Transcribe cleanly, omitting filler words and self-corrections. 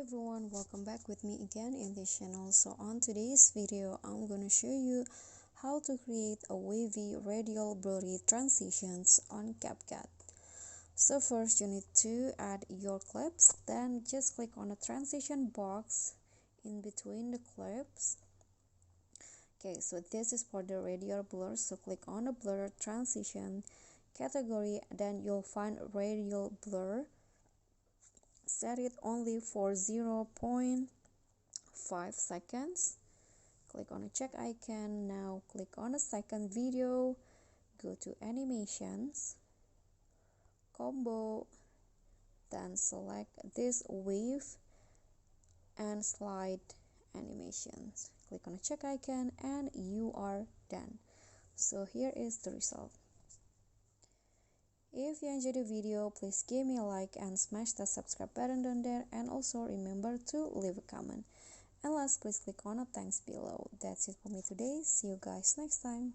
everyone, welcome back with me again in this channel. So on today's video I'm gonna show you how to create a wavy radial blurry transitions on CapCut. So first you need to add your clips, then just click on the transition box in between the clips. Okay, so this is for the radial blur, so click on the blur transition category, then you'll find radial blur. Set it only for 0.5 seconds. Click on the check icon. Now click on the second video, go to animations, combo, then select this wave and slide animations. Click on the check icon and you are done. So here is the result. If you enjoyed the video, please give me a like and smash the subscribe button down there, and also remember to leave a comment. And last, please click on the thanks below. That's it for me today. See you guys next time.